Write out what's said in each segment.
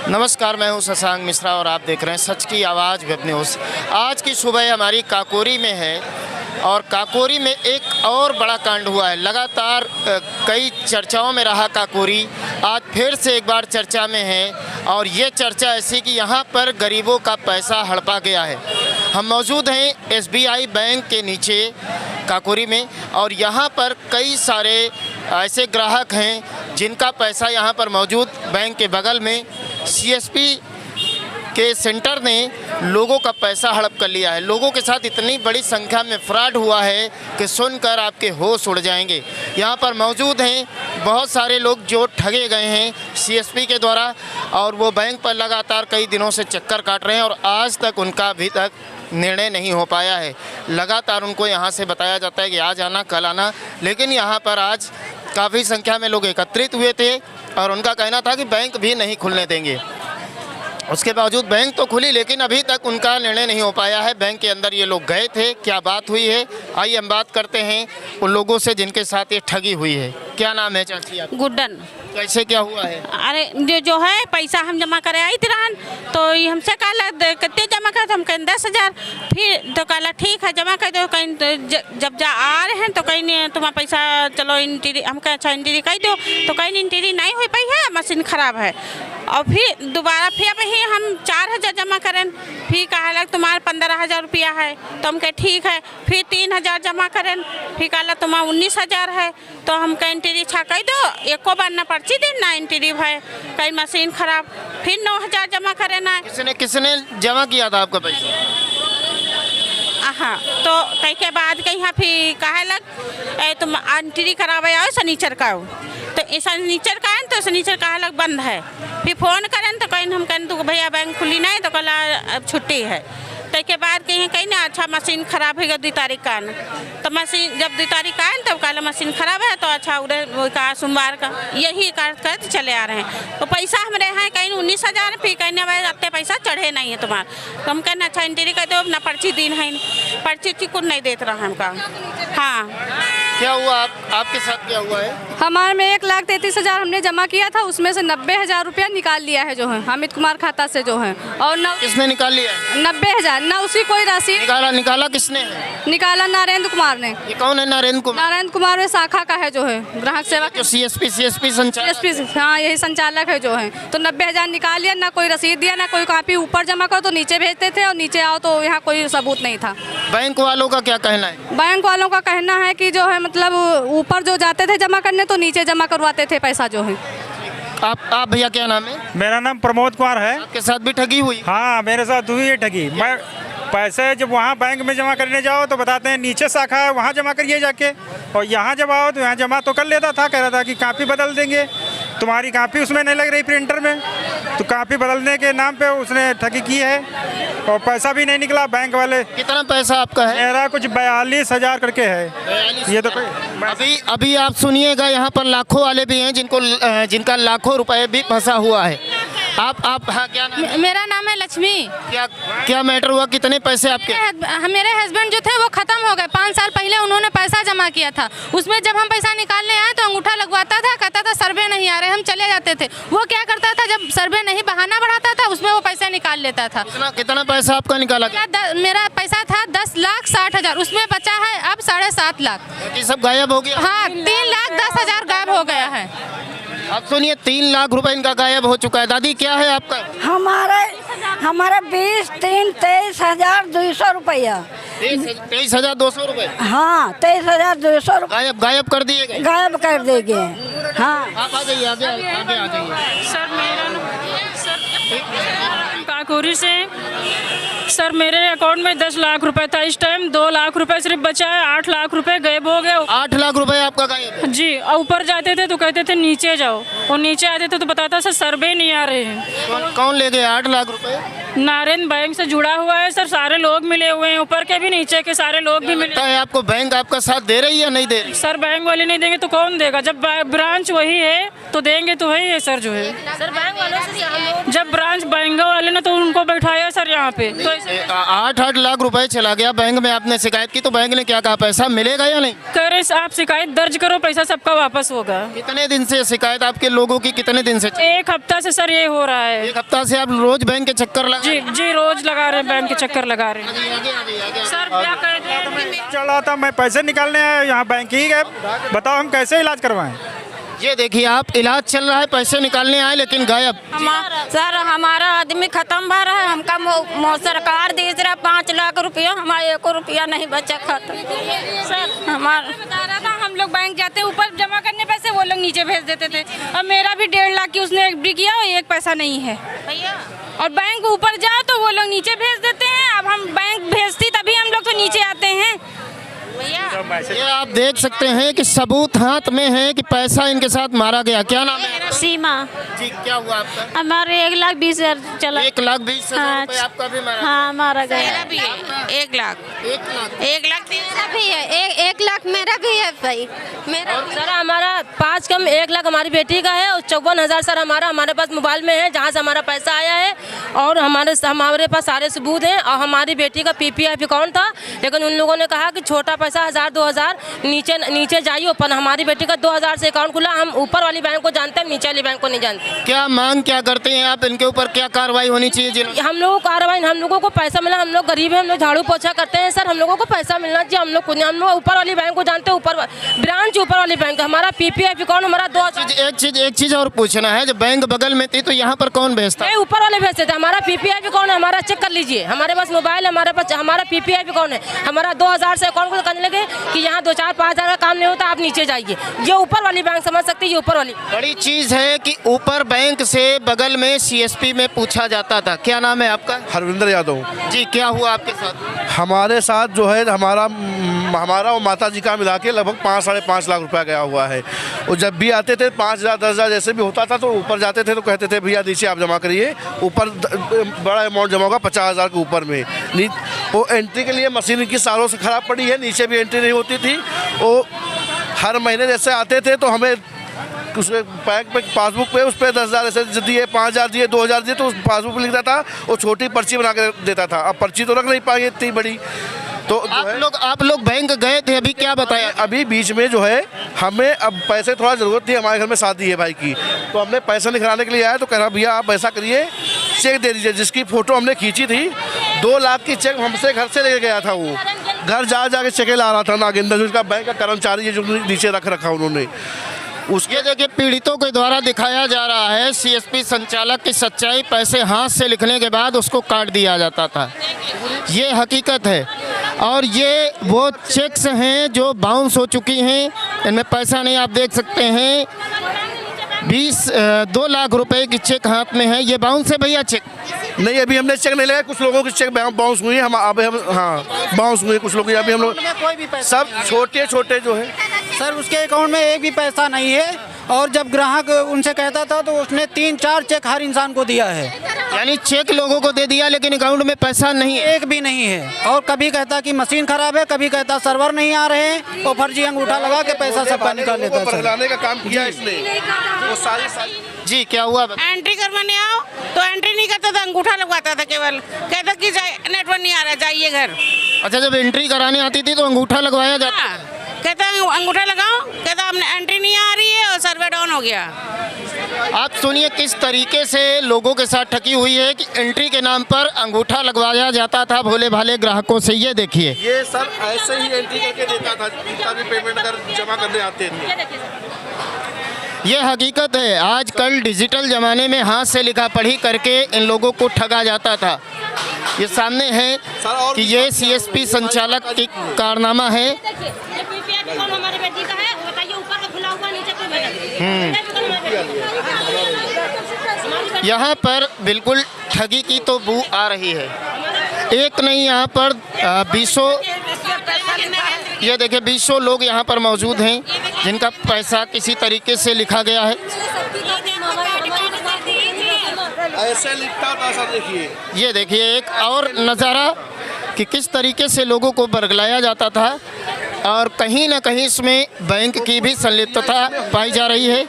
नमस्कार, मैं हूं शशांक मिश्रा और आप देख रहे हैं सच की आवाज़ वेब न्यूज़। आज की सुबह हमारी काकोरी में है और काकोरी में एक और बड़ा कांड हुआ है। लगातार कई चर्चाओं में रहा काकोरी, आज फिर से एक बार चर्चा में है और ये चर्चा ऐसी कि यहाँ पर गरीबों का पैसा हड़पा गया है। हम मौजूद हैं एसबीआई बैंक के नीचे काकोरी में और यहाँ पर कई सारे ऐसे ग्राहक हैं जिनका पैसा यहाँ पर मौजूद बैंक के बगल में सीएसपी के सेंटर ने लोगों का पैसा हड़प कर लिया है। लोगों के साथ इतनी बड़ी संख्या में फ्रॉड हुआ है कि सुनकर आपके होश उड़ जाएंगे। यहाँ पर मौजूद हैं बहुत सारे लोग जो ठगे गए हैं सीएसपी के द्वारा और वो बैंक पर लगातार कई दिनों से चक्कर काट रहे हैं और आज तक उनका अभी तक निर्णय नहीं हो पाया है। लगातार उनको यहाँ से बताया जाता है कि आज आना कल आना, लेकिन यहाँ पर आज काफ़ी संख्या में लोग एकत्रित हुए थे और उनका कहना था कि बैंक भी नहीं खुलने देंगे। उसके बावजूद बैंक तो खुली लेकिन अभी तक उनका निर्णय नहीं हो पाया है। बैंक के अंदर ये लोग गए थे, क्या बात हुई है आइए हम बात करते हैं उन लोगों से जिनके साथ ये ठगी हुई है। क्या नाम है चाची आपका? गुड्डन। कैसे क्या हुआ है? अरे जो है पैसा हम जमा करे आई थी रहन, तो ये हमसे कहला कितने जमा कर, हम कहीं 10,000। फिर तो कहला ठीक है जमा कर दो। कहीं तो जब जा आ रहे हैं तो कहीं तुम्हारा पैसा चलो इंटीरी, हम कहें अच्छा इंटीरी कह दो, तो कहीं इंटीरी नहीं हो पाई है, मशीन खराब है। और फिर दोबारा फिर वही हम 4,000 जमा करें, फिर कहला तुम्हारा 15,000 रुपया है, तो हम कहे ठीक है। फिर 3,000 जमा करें, फिर कहला तुम्हारा 19,000 है, तो हम कहें इंटीरी छा कह दो, एको बार ना पर्ची दिन ना इंटीरी है, कहीं मशीन खराब। फिर 9,000 जमा करे ना। किसने जमा किया था आपका पैसा? हाँ, तो कई के बाद कहीं फिर कहे लग तुम एंट्री करावे आओ शनिचर का हो, तो शनिचर का है तो शनिचर कहे लग बंद है। फिर फ़ोन करें तो कहीं हम कहें तो भैया बैंक खुली नहीं, तो कल अब छुट्टी है। तो के बाद कहीं ना अच्छा मशीन खराब है 2 तारीख का, तो मशीन जब 2 तारीख का है तब कल मशीन खराब है, तो अच्छा उधर वो का सोमवार का यही करते चले आ रहे हैं। तो पैसा हमारे हैं कहीं 19,000, फिर कहने भाई इतने पैसा चढ़े नहीं है तुम्हारा, तो हम कहना अच्छा इंटरी कर दो ना, पर्ची दिन है पर्ची उर्ची कुछ नहीं देते रहा हमका। हाँ, क्या हुआ आपके साथ क्या हुआ है? हमारे में 1,33,000 हमने जमा किया था, उसमें से 90,000 रुपया निकाल लिया है जो है अमित कुमार खाता से जो है। और किसने निकाल लिया? 90,000 ना उसकी कोई राशि निकाला किसने है? निकाला नरेंद्र कुमार ने। ये कौन है नरेंद्र कुमार? नरेंद्र कुमार वे शाखा का है जो है, ग्राहक सेवा जो सीएसपी संचालक। हाँ यही संचालक है जो है। तो 90,000 निकाल लिया, ना कोई रसीद दिया ना कोई कॉपी, ऊपर जमा करो तो नीचे भेजते थे और नीचे आओ तो यहाँ कोई सबूत नहीं था। बैंक वालों का क्या कहना है? बैंक वालों का कहना है कि जो है मतलब ऊपर जो जाते थे जमा करने तो नीचे जमा करवाते थे पैसा जो है। आप भैया क्या नाम है? मेरा नाम प्रमोद कुमार है। आपके साथ भी ठगी हुई? हाँ, मेरे साथ हुई है ठगी। मैं पैसे जब वहाँ बैंक में जमा करने जाओ तो बताते हैं नीचे शाखा है वहाँ जमा करिए जाके, और यहाँ जब आओ तो यहाँ जमा तो कर लेता था, कह रहा था कि कापी बदल देंगे, तुम्हारी कापी उसमें नहीं लग रही प्रिंटर में, तो कापी बदलने के नाम पे उसने ठगी की है और पैसा भी नहीं निकला बैंक वाले। कितना पैसा आपका है? मेरा कुछ 42,000 करके है। ये तो अभी आप सुनिएगा, यहाँ पर लाखों वाले भी हैं जिनका लाखों रुपए भी फंसा हुआ है। आप हाँ, क्या नाम है? मेरा नाम है लक्ष्मी। क्या मैटर हुआ? कितने पैसे आपके? मेरे हस्बैंड जो थे वो खत्म हो गए। 5 साल पहले उन्होंने पैसा जमा किया था, उसमें जब हम पैसा निकालने आए तो अंगूठा लगवाता था, कहता था सर्वे नहीं आ रहे, हम चले जाते थे। वो क्या करता था, जब सर्वे नहीं बहाना बढ़ाता था उसमें वो पैसा निकाल लेता था। कितना पैसा आपका निकाला गया? मेरा पैसा था 10,60,000, उसमें बचा है अब 7.5 लाख। ये सब गायब हो गया? हाँ, 3,10,000 गायब हो गया है। अब सुनिए, 3 लाख रुपए इनका गायब हो चुका है। दादी क्या है आपका? हमारा 23,200 रुपया। 23,200 रुपए? हाँ, 23,200 रुपये गायब कर दिए गए? गायब कर देंगे। हाँ, आप आ जाइए, आगे आ जाइए। सर मेरा काकोरी से सर, मेरे अकाउंट में 10 लाख रुपए था, इस टाइम 2 लाख रुपए सिर्फ बचा है, 8 लाख रुपए गायब हो गए। 8 लाख रुपए आपका गायब? जी, और ऊपर जाते थे तो कहते थे नीचे जाओ, और नीचे आते थे तो बताता सर सर्वे नहीं आ रहे हैं। कौन ले गए 8 लाख रुपए? नारायण बैंक से जुड़ा हुआ है सर, सारे लोग मिले हुए हैं, ऊपर के भी नीचे के सारे लोग भी मिले है। आपको बैंक आपका साथ दे रही है नहीं दे रही? सर बैंक वाले नहीं देंगे तो कौन देगा? जब ब्रांच वही है तो देंगे तो वही है सर जो है। सर बैंक वालों से जब ब्रांच बैंक वाले ना तो उनको बैठाया सर यहाँ पे। तो 8-8 लाख रुपए चला गया बैंक में, आपने शिकायत की तो बैंक ने क्या कहा, पैसा मिलेगा या नहीं? कह रहे आप शिकायत दर्ज करो, पैसा सबका वापस होगा। कितने दिन से शिकायत आपके लोगों की, कितने दिन से? 1 हफ्ता से सर ये हो रहा है। 1 हफ्ता से आप रोज बैंक के चक्कर लगा? जी रोज लगा रहे हैं, बैंक के चक्कर लगा रहे हैं सर। क्या करें, चल रहा था, मैं पैसे निकालने आया यहाँ बैंक ही गए, बताओ हम कैसे इलाज करवाएं? ये देखिए आप, इलाज चल रहा है, पैसे निकालने आए लेकिन गायब। सर हमारा आदमी खत्म भर है, हमका सरकार दे रहा 5 लाख रुपया, हमारा 1 रुपया नहीं बचा खाता। सर हमारा बता रहा था, हम लोग बैंक जाते ऊपर जमा करने पैसे, वो लोग नीचे भेज देते थे। अब मेरा भी 1.5 लाख की उसने एफडी किया और 1 पैसा नहीं है भैया। और बैंक ऊपर जाओ तो वो लोग नीचे भेज देते हैं। अब हम बैंक भेजती तभी हम लोग तो नीचे आते हैं भैया। ये आप देख सकते हैं कि सबूत हाथ में है कि पैसा इनके साथ मारा गया। क्या नाम है? सीमा। जी, क्या हुआ आपका? हमारे 1,20,000 चला। 1,20,000 रुपए आपका भी मारा? हाँ मारा गया। मेरा भी है 1 लाख। 1 लाख मेरा भी है, 1 लाख मेरा भी है भाई। मेरा सर हमारा 5 कम 1 लाख हमारी बेटी का है और 54,000 सर हमारे पास मोबाइल में है, जहाँ से हमारा पैसा आया है। और हमारे पास सारे सबूत हैं। और हमारी बेटी का PPF अकाउंट था, लेकिन उन लोगों ने कहा कि छोटा पैसा 1,000-2,000 नीचे जाइए। पर हमारी बेटी का 2,000 से अकाउंट खुला। हम ऊपर वाली बैंक को जानते हैं, नीचे वाली बैंक को नहीं जानते। क्या मांग क्या करते हैं आप? इनके ऊपर क्या कार्रवाई होनी चाहिए? हम लोगों को कार्रवाई, हम लोगों को पैसा मिला। हम लोग गरीब हैं, हम लोग झाड़ू पोछा करते हैं सर, हम लोगों को पैसा मिलना चाहिए। हम लोग ऊपर वाली बैंक को जानते हैं, ऊपर ब्रांच ऊपर वाली बैंक। हमारा PPF अकाउंट हमारा 2,000। एक चीज और पूछना है, जब बैंक बगल में थी तो यहाँ पर कौन भेजता? ऊपर वाले भेजते थे। हमारा PPF अकाउंट है, हमारा चेक कर लीजिए। हमारे पास मोबाइल, हमारे पास हमारा PPF अकाउंट है। हमारा 2,000 से अकाउंट को करने लगे कि यहाँ 2-4-5 हज़ार का काम नहीं होता, आप नीचे जाइए। ये ऊपर वाली बैंक समझ सकती है, ये ऊपर वाली बड़ी चीज है कि ऊपर बैंक से बगल में CSP में पूछा जाता था। क्या नाम है आपका? हरविंदर यादव। जी, क्या हुआ आपके साथ? हमारे साथ जो है हमारा और माता जी का मिला के लगभग 5-5.5 लाख रुपया गया हुआ है। और जब भी आते थे 5,000 10,000 जैसे भी होता था तो ऊपर जाते थे तो कहते थे भैया नीचे आप जमा करिए। ऊपर बड़ा अमाउंट जमा होगा 50,000 के ऊपर में। वो एंट्री के लिए मशीन इनकी सालों से ख़राब पड़ी है, नीचे भी एंट्री नहीं होती थी। वो हर महीने जैसे आते थे तो हमें उस बैंक पे पासबुक पे उस पर 10,000 ऐसे दिए, 5,000 दिए, 2,000 दिए, तो उस पासबुक पे लिखता था, वो छोटी पर्ची बना के देता था। अब पर्ची तो रख नहीं पाएंगे इतनी बड़ी। तो आप लोग बैंक गए थे, अभी क्या बताया? अभी बीच में जो है हमें अब पैसे थोड़ा ज़रूरत थी, हमारे घर में शादी है भाई की, तो हमने पैसा निकलाने के लिए आया तो कह रहा भैया आप ऐसा करिए चेक दे दीजिए, जिसकी फ़ोटो हमने खींची थी। 2 लाख की चेक हमसे घर से लेके गया था। वो घर जा के चेक ला रहा था नागेंद्र, उसका बैंक का कर्मचारी है जो नीचे रखा उन्होंने। उसके देखिए पीड़ितों के द्वारा दिखाया जा रहा है CSP संचालक की सच्चाई। पैसे हाथ से लिखने के बाद उसको काट दिया जाता था, ये हकीकत है। और ये वो चेक्स हैं जो बाउंस हो चुकी हैं, इनमें पैसा नहीं। आप देख सकते हैं 2 लाख रुपए की चेक हाथ में है। ये बाउंस है भैया चेक? नहीं, अभी हमने चेक नहीं लगाया, कुछ लोगों की चेक बाउंस हुई है। हम हाँ बाउंस हुए कुछ लोग, अभी हम लोग सब छोटे जो है सर उसके अकाउंट में एक भी पैसा नहीं है। और जब ग्राहक उनसे कहता था तो उसने 3-4 चेक हर इंसान को दिया है। यानी चेक लोगों को दे दिया लेकिन अकाउंट में पैसा नहीं है, एक भी नहीं है। और कभी कहता कि मशीन खराब है, कभी कहता सर्वर नहीं आ रहे हैं, और फर्जी अंगूठा लगा के पैसा सबका निकाल लेता है। बहलाने का काम किया इसने वो सारी। जी, क्या हुआ? एंट्री करवाने आओ तो एंट्री नहीं करता था, अंगूठा लगवाता था केवल। कहता कि नेटवर्क नहीं आ रहा, जाइए घर। अच्छा, जब एंट्री कराने आती थी तो अंगूठा लगवाया जाता? कहता अंगूठा लगाओ, कहता हमने एंट्री नहीं आ रही है और सर्वर डाउन हो गया। आप सुनिए किस तरीके से लोगों के साथ ठगी हुई है कि एंट्री के नाम पर अंगूठा लगवाया जाता था भोले भाले ग्राहकों से। ये देखिए, ये सर ऐसे ही एंट्री करके देता था, जितना भी पेमेंट जमा करने आते थे। ये हकीकत है। आजकल डिजिटल ज़माने में हाथ से लिखा पढ़ी करके इन लोगों को ठगा जाता था। ये सामने है कि ये CSP संचालक की कारनामा है। यहाँ पर बिल्कुल ठगी की तो बू आ रही है। एक नहीं, यहाँ पर 20 ये देखिए 20 लोग यहाँ पर मौजूद हैं जिनका पैसा किसी तरीके से लिखा गया है। ऐसे लिखता था सर। देखिए, ये देखिए एक और नज़ारा कि किस तरीके से लोगों को बरगलाया जाता था और कहीं ना कहीं इसमें बैंक की भी संलिप्तता पाई जा रही है।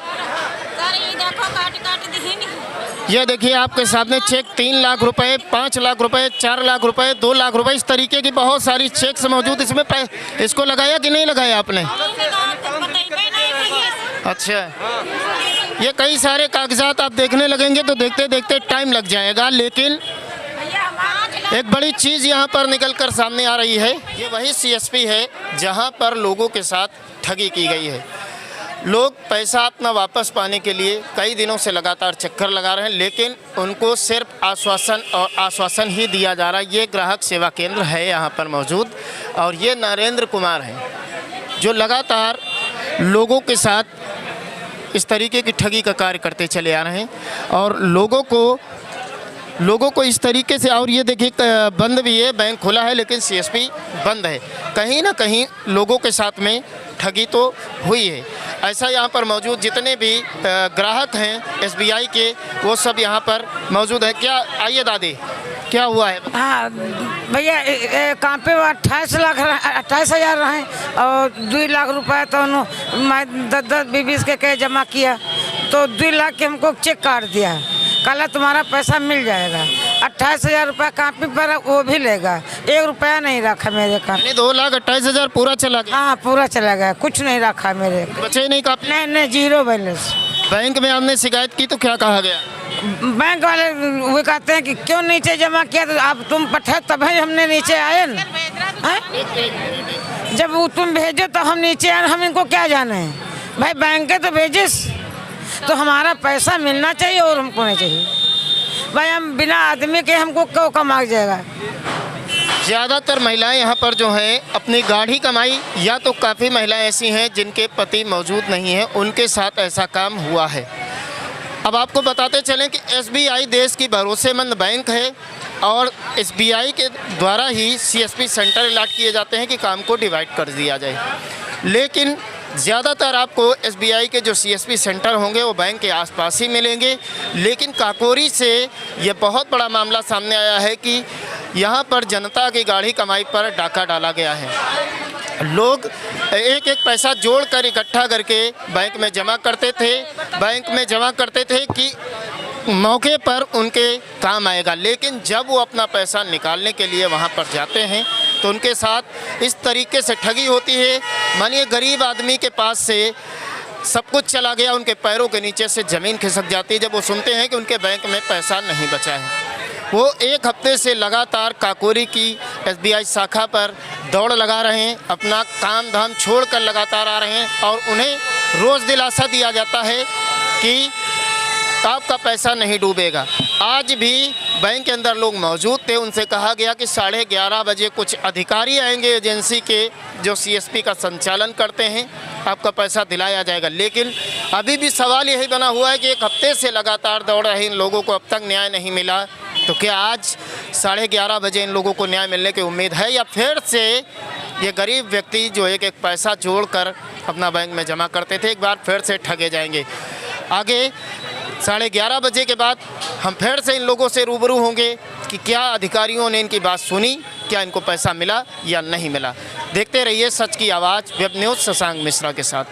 ये देखिए आपके सामने चेक 3 लाख रुपए, 5 लाख रुपए, 4 लाख रुपए, 2 लाख रुपए, इस तरीके की बहुत सारी चेक्स मौजूद। इसमें इसको लगाया कि नहीं लगाया आपने? अच्छा, ये कई सारे कागजात आप देखने लगेंगे तो देखते देखते टाइम लग जाएगा, लेकिन एक बड़ी चीज़ यहाँ पर निकल कर सामने आ रही है। ये वही सीएसपी है जहाँ पर लोगों के साथ ठगी की गई है। लोग पैसा अपना वापस पाने के लिए कई दिनों से लगातार चक्कर लगा रहे हैं, लेकिन उनको सिर्फ आश्वासन और आश्वासन ही दिया जा रहा है। ये ग्राहक सेवा केंद्र है यहाँ पर मौजूद, और ये नरेंद्र कुमार हैं जो लगातार लोगों के साथ इस तरीके की ठगी का कार्य करते चले आ रहे हैं, और लोगों को इस तरीके से। और ये देखिए बंद भी है, बैंक खुला है लेकिन सीएसपी बंद है। कहीं ना कहीं लोगों के साथ में ठगी तो हुई है। ऐसा यहाँ पर मौजूद जितने भी ग्राहक हैं एसबीआई के, वो सब यहाँ पर मौजूद है। क्या, आइए दादी, क्या हुआ है? हाँ भैया, कहाँ पे 28,000 रहे और 2 लाख रुपए तो मैं 10-20 के जमा किया, तो 2 लाख के हमको चेक काट दिया। कल तुम्हारा पैसा मिल जाएगा। 28,000 रुपया कापी पर वो भी लेगा, 1 रुपया नहीं रखा मेरे का। 2,28,000 पूरा चला गया? हाँ पूरा चला गया, कुछ नहीं रखा मेरे। बचे नहीं कापी? नहीं, जीरो बैलेंस। बैंक में आपने शिकायत की तो क्या कहा गया? बैंक वाले वो कहते हैं कि क्यों नीचे जमा किया, तो अब तुम पठे तब हमने नीचे आए न। जब वो तुम भेजो तो हम नीचे आए, हम इनको क्या जाने भाई, बैंक के तो भेजिस, तो हमारा पैसा मिलना चाहिए और हमको नहीं चाहिए भाई। हम बिना आदमी के हमको क्यों कमा जाएगा। ज़्यादातर महिलाएं यहाँ पर जो हैं अपनी गाढ़ी कमाई, या तो काफ़ी महिलाएं ऐसी हैं जिनके पति मौजूद नहीं हैं, उनके साथ ऐसा काम हुआ है। अब आपको बताते चलें कि एसबीआई देश की भरोसेमंद बैंक है, और एसबीआई के द्वारा ही सीएसपी सेंटर अलॉट किए जाते हैं कि काम को डिवाइड कर दिया जाए। लेकिन ज़्यादातर आपको एसबीआई के जो सीएसपी सेंटर होंगे वो बैंक के आसपास ही मिलेंगे। लेकिन काकोरी से ये बहुत बड़ा मामला सामने आया है कि यहाँ पर जनता की गाढ़ी कमाई पर डाका डाला गया है। लोग एक एक पैसा जोड़कर इकट्ठा करके बैंक में जमा करते थे कि मौके पर उनके काम आएगा, लेकिन जब वो अपना पैसा निकालने के लिए वहाँ पर जाते हैं तो उनके साथ इस तरीके से ठगी होती है। मानिए गरीब आदमी के पास से सब कुछ चला गया, उनके पैरों के नीचे से ज़मीन खिसक जाती है जब वो सुनते हैं कि उनके बैंक में पैसा नहीं बचा है। वो 1 हफ्ते से लगातार काकोरी की एसबीआई शाखा पर दौड़ लगा रहे हैं, अपना काम धाम छोड़कर लगातार आ रहे हैं, और उन्हें रोज़ दिलासा दिया जाता है कि आपका पैसा नहीं डूबेगा। आज भी बैंक के अंदर लोग मौजूद थे, उनसे कहा गया कि 11:30 बजे कुछ अधिकारी आएंगे एजेंसी के जो सीएसपी का संचालन करते हैं, आपका पैसा दिलाया जाएगा। लेकिन अभी भी सवाल यही बना हुआ है कि 1 हफ्ते से लगातार दौड़ रहे इन लोगों को अब तक न्याय नहीं मिला, तो क्या आज 11:30 बजे इन लोगों को न्याय मिलने की उम्मीद है, या फिर से ये गरीब व्यक्ति जो एक पैसा जोड़कर अपना बैंक में जमा करते थे एक बार फिर से ठगे जाएंगे? आगे 11:30 बजे के बाद हम फिर से इन लोगों से रूबरू होंगे कि क्या अधिकारियों ने इनकी बात सुनी, क्या इनको पैसा मिला या नहीं मिला। देखते रहिए सच की आवाज़ वेब न्यूज़ शशांक मिश्रा के साथ।